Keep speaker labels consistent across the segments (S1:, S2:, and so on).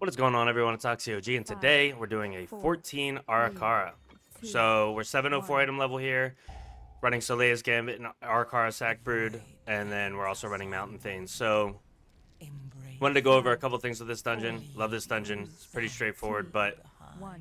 S1: What is going on, everyone? It's OxxyOG, and today we're doing a 14 Ara-Kara. So we're 704 item level here, running Soleil's Gambit and Ara-Kara Sack Brood, and then we're also running Mountain Thanes. So wanted to go over a couple things with this dungeon. Love this dungeon. It's pretty straightforward, but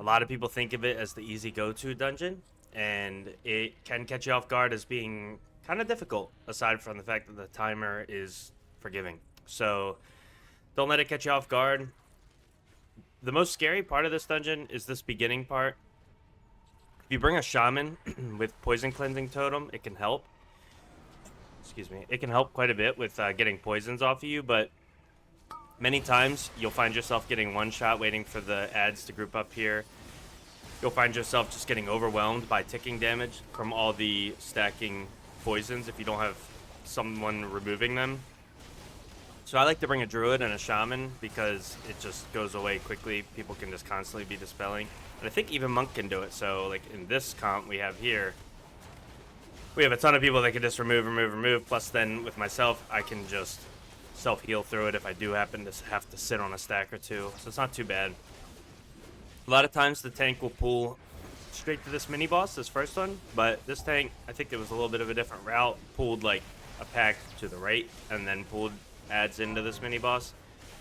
S1: a lot of people think of it as the easy go-to dungeon, and it can catch you off guard as being kind of difficult, aside from the fact that the timer is forgiving. So don't let it catch you off guard. The most scary part of this dungeon is this beginning part. If you bring a shaman with poison cleansing totem, it can help. Excuse me. It can help quite a bit with getting poisons off of you, but many times you'll find yourself getting one shot waiting for the ads to group up here. You'll find yourself just getting overwhelmed by ticking damage from all the stacking poisons if you don't have someone removing them. So I like to bring a druid and a shaman because it just goes away quickly. People can just constantly be dispelling. And I think even monk can do it. So like in this comp we have here, we have a ton of people that can just remove. Plus then with myself, I can just self-heal through it if I do happen to have to sit on a stack or two. So it's not too bad. A lot of times the tank will pull straight to this mini boss, this first one. But this tank, I think it was a little bit of a different route. Pulled like a pack to the right and then pulled adds into this mini boss,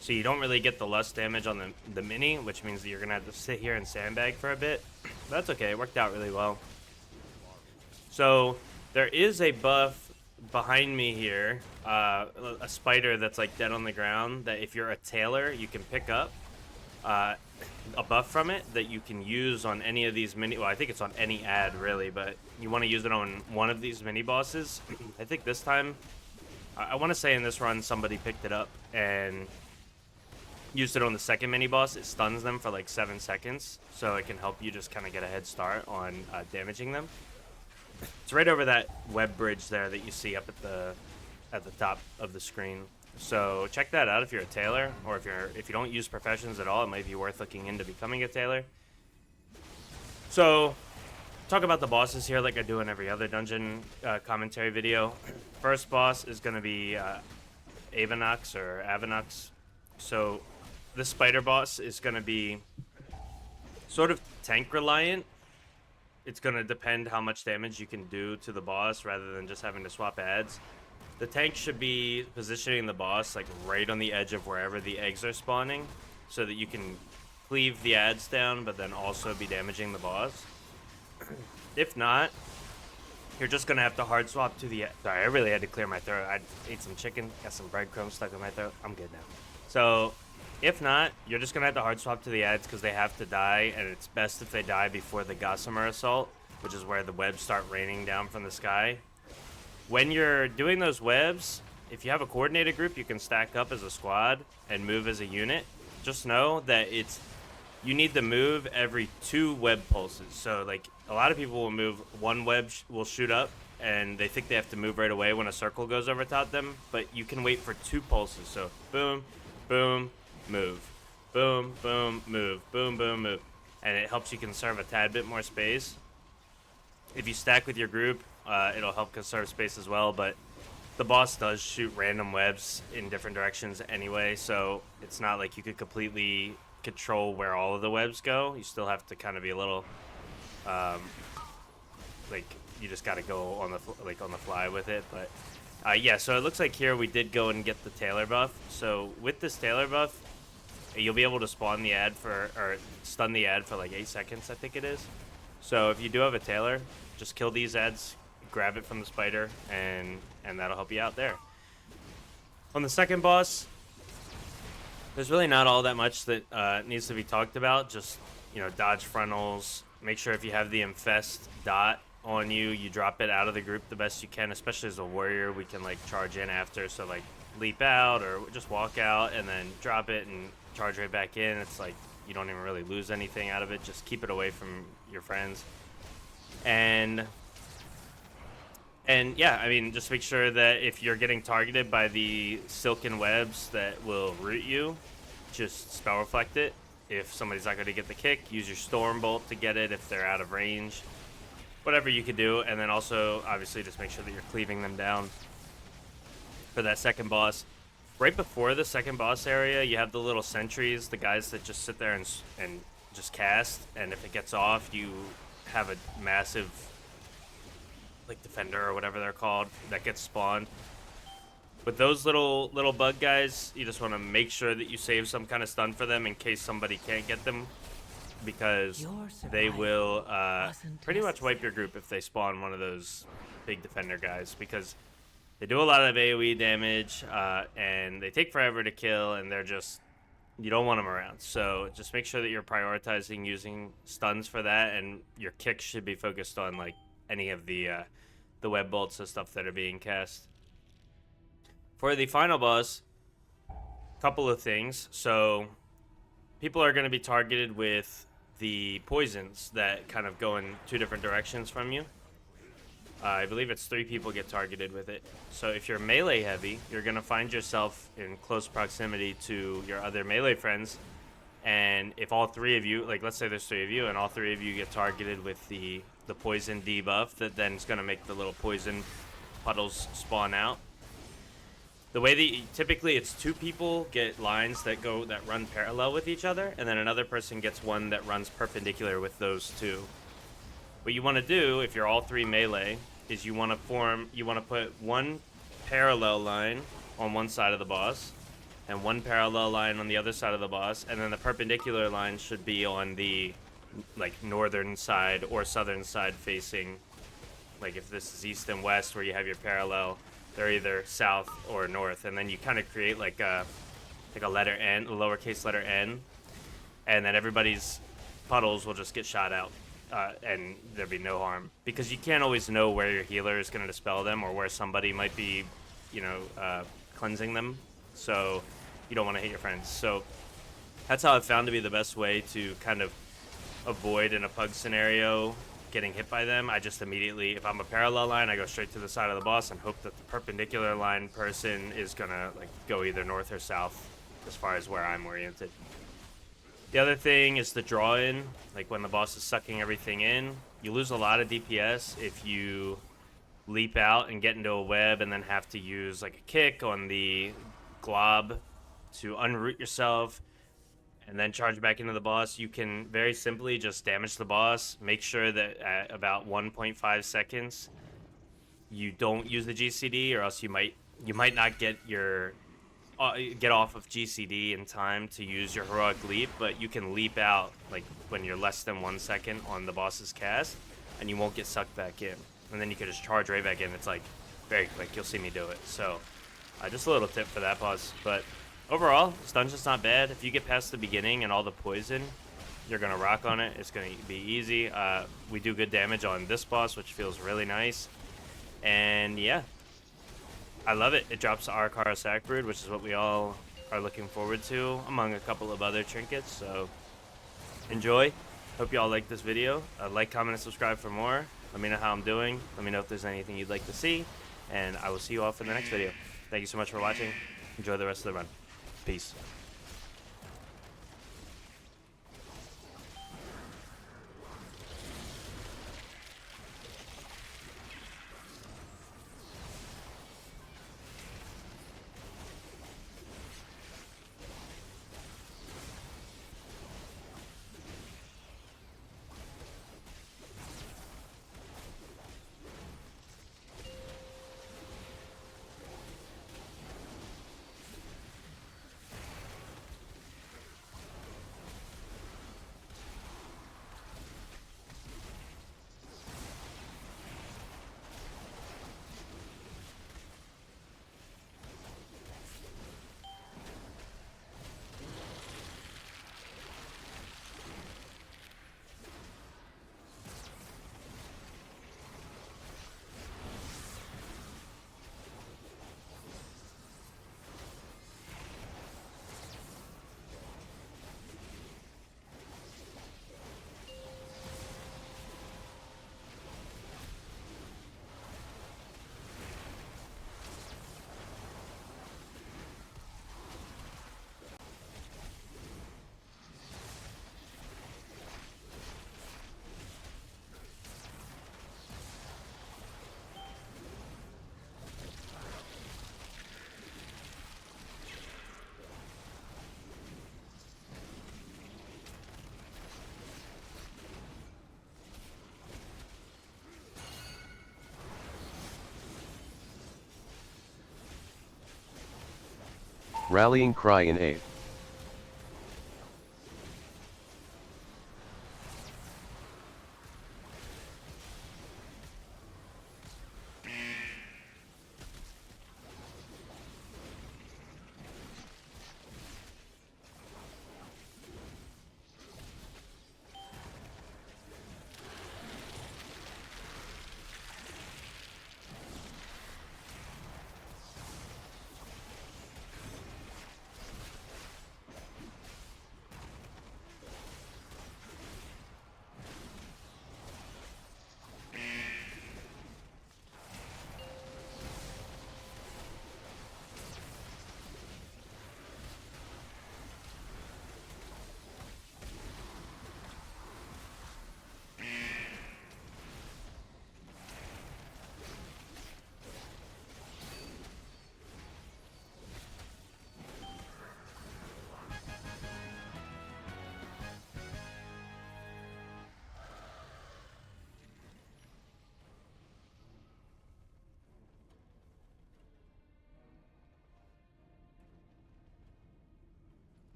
S1: so you don't really get the lust damage on the mini, which means that you're gonna have to sit here and sandbag for a bit. That's okay, it worked out really well. So there is a buff behind me here, a spider that's like dead on the ground, that if you're a tailor you can pick up a buff from it that you can use on any of these well, I think it's on any ad really, but you want to use it on one of these mini bosses. I think this time, I want to say in this run somebody picked it up and used it on the second mini boss. It stuns them for like 7 seconds, so it can help you just kind of get a head start on damaging them. It's right over that web bridge there that you see up at the top of the screen. So check that out if you're a tailor, or if you don't use professions at all, it might be worth looking into becoming a tailor. So talk about the bosses here like I do in every other dungeon commentary video. First boss is going to be Avanoxx or Avanoxx. So this spider boss is going to be sort of tank reliant. It's going to depend how much damage you can do to the boss rather than just having to swap ads. The tank should be positioning the boss like right on the edge of wherever the eggs are spawning, so that you can cleave the ads down but then also be damaging the boss. If not, you're just gonna have to hard swap to the. Sorry, I really had to clear my throat. I ate some chicken, got some breadcrumbs stuck in my throat. I'm good now. So, if not, you're just gonna have to hard swap to the ads because they have to die, and it's best if they die before the Gossamer Assault, which is where the webs start raining down from the sky. When you're doing those webs, if you have a coordinated group, you can stack up as a squad and move as a unit. Just know that you need to move every 2 web pulses. So like a lot of people will move, one web will shoot up and they think they have to move right away when a circle goes over top them, but you can wait for 2 pulses. So boom, boom, move, boom, boom, move, boom, boom, move, and it helps you conserve a tad bit more space. If you stack with your group, it'll help conserve space as well, but the boss does shoot random webs in different directions anyway, so it's not like you could completely control where all of the webs go. You still have to kind of be a little like you just got to go on the fly with it. But yeah, so it looks like here we did go and get the tailor buff. So with this tailor buff, you'll be able to spawn the ad or stun the ad for like 8 seconds, I think it is. So if you do have a tailor, just kill these ads, grab it from the spider, and that'll help you out there. On the second boss, there's really not all that much that needs to be talked about. Just, you know, dodge frontals. Make sure if you have the infest dot on you, you drop it out of the group the best you can. Especially as a warrior, we can like charge in after. So like leap out or just walk out and then drop it and charge right back in. It's like you don't even really lose anything out of it. Just keep it away from your friends. And yeah, I mean, just make sure that if you're getting targeted by the silken webs that will root you, just spell reflect it. If somebody's not going to get the kick, use your storm bolt to get it if they're out of range. Whatever you could do, and then also obviously just make sure that you're cleaving them down for that second boss. right before the second boss area, you have the little sentries, the guys that just sit there and just cast, and if it gets off, you have a massive, like, defender or whatever they're called that gets spawned. With those little bug guys, you just want to make sure that you save some kind of stun for them in case somebody can't get them, because they will pretty much wipe your group if they spawn one of those big defender guys, because they do a lot of AoE damage, and they take forever to kill, and they're just, you don't want them around. So just make sure that you're prioritizing using stuns for that, and your kicks should be focused on like any of the web bolts and stuff that are being cast. For the final boss, couple of things. So people are going to be targeted with the poisons that kind of go in two different directions from you. I believe it's 3 people get targeted with it. So if you're melee heavy, you're going to find yourself in close proximity to your other melee friends. And if all 3 of you, like let's say there's 3 of you, and all 3 of you get targeted with the poison debuff, that then is going to make the little poison puddles spawn out. The way that typically it's 2 people get lines that run parallel with each other, and then another person gets one that runs perpendicular with those 2. What you want to do, if you're all 3 melee, is you want to put one parallel line on one side of the boss, and one parallel line on the other side of the boss, and then the perpendicular line should be on the like northern side or southern side facing. Like if this is east and west where you have your parallel, they're either south or north, and then you kind of create like a letter N, a lowercase letter N, and then everybody's puddles will just get shot out, and there'll be no harm, because you can't always know where your healer is going to dispel them or where somebody might be, cleansing them. So you don't want to hit your friends. So that's how I've found to be the best way to kind of avoid in a pug scenario getting hit by them. I just immediately, if I'm a parallel line, I go straight to the side of the boss and hope that the perpendicular line person is gonna like go either north or south as far as where I'm oriented. The other thing is the draw in, like when the boss is sucking everything in, you lose a lot of DPS if you leap out and get into a web and then have to use like a kick on the glob to unroot yourself and then charge back into the boss. You can very simply just damage the boss. Make sure that at about 1.5 seconds you don't use the GCD, or else you might not get your get off of GCD in time to use your heroic leap. But you can leap out like when you're less than 1 second on the boss's cast, and you won't get sucked back in. And then you can just charge right back in. It's like very quick. You'll see me do it. So just a little tip for that boss. But overall, this dungeon's not bad. If you get past the beginning and all the poison, you're going to rock on it. It's going to be easy. We do good damage on this boss, which feels really nice. And yeah, I love it. It drops the Ara-Kara sack brood, which is what we all are looking forward to, among a couple of other trinkets. So enjoy. Hope you all like this video. Like, comment, and subscribe for more. Let me know how I'm doing. Let me know if there's anything you'd like to see. And I will see you all for the next video. Thank you so much for watching. Enjoy the rest of the run. Peace.
S2: Rallying cry in aid.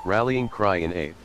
S2: Rallying cry in 8th.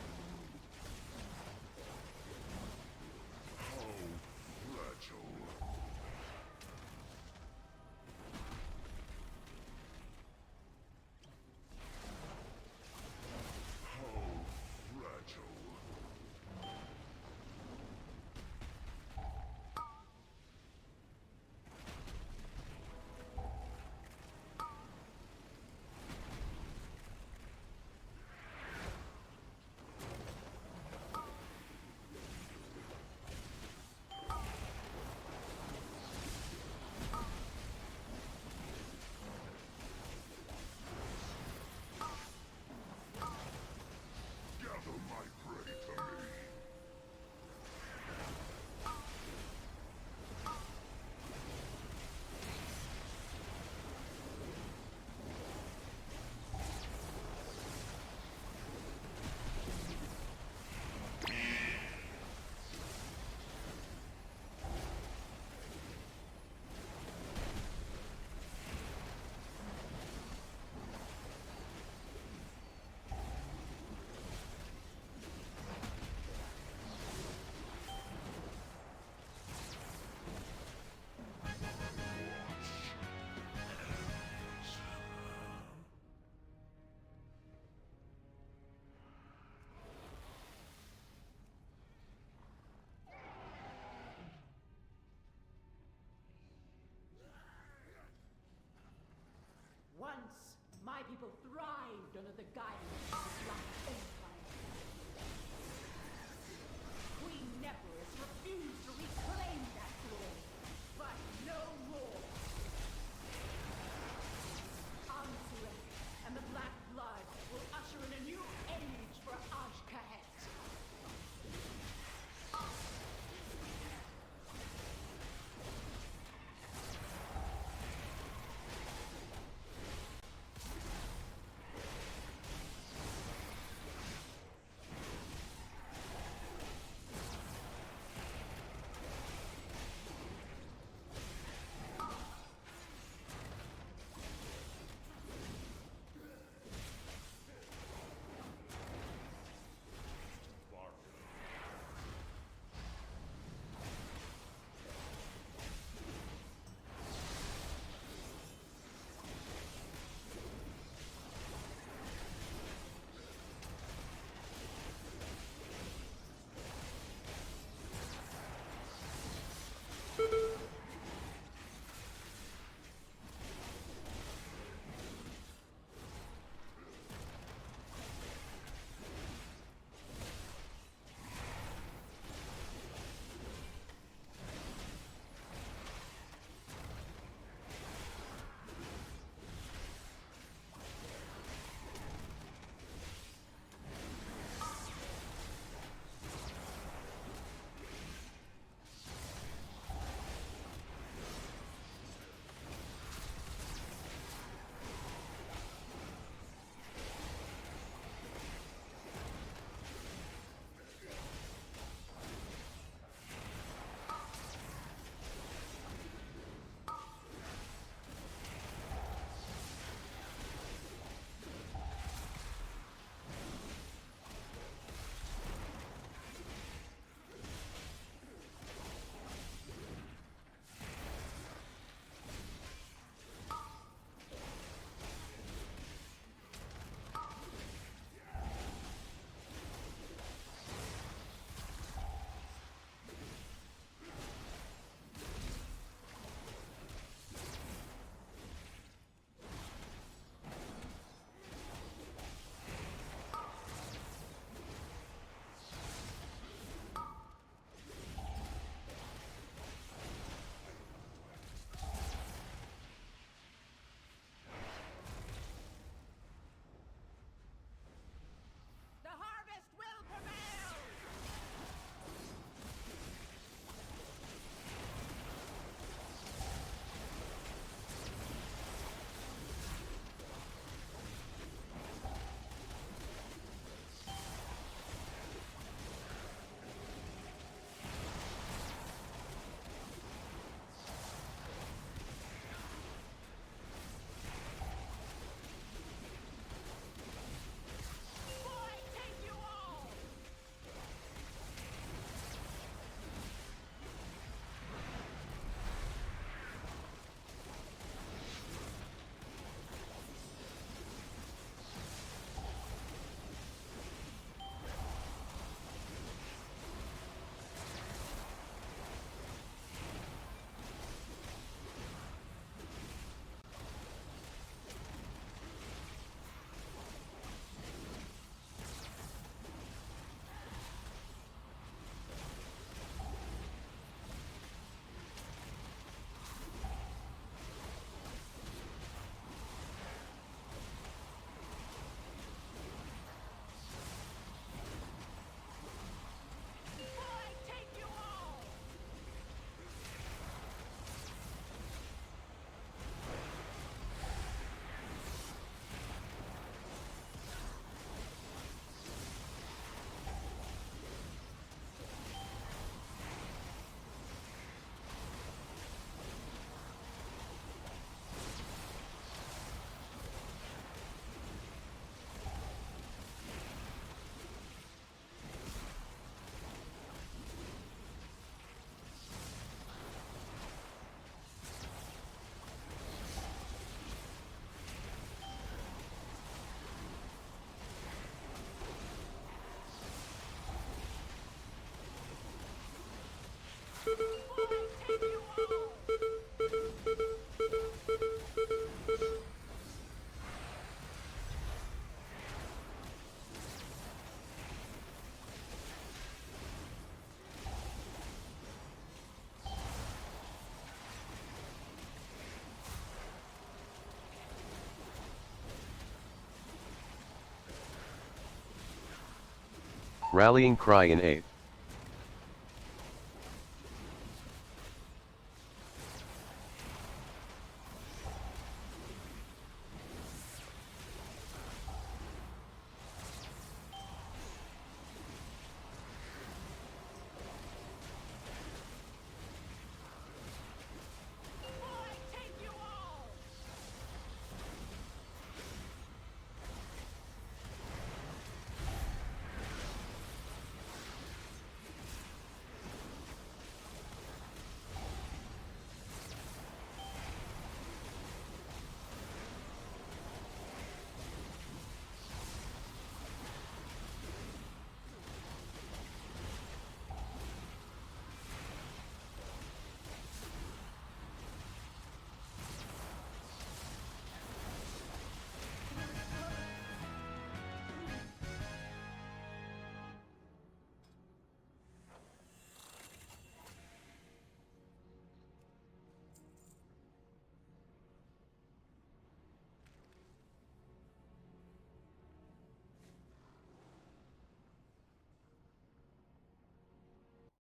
S2: Rallying cry in 8th.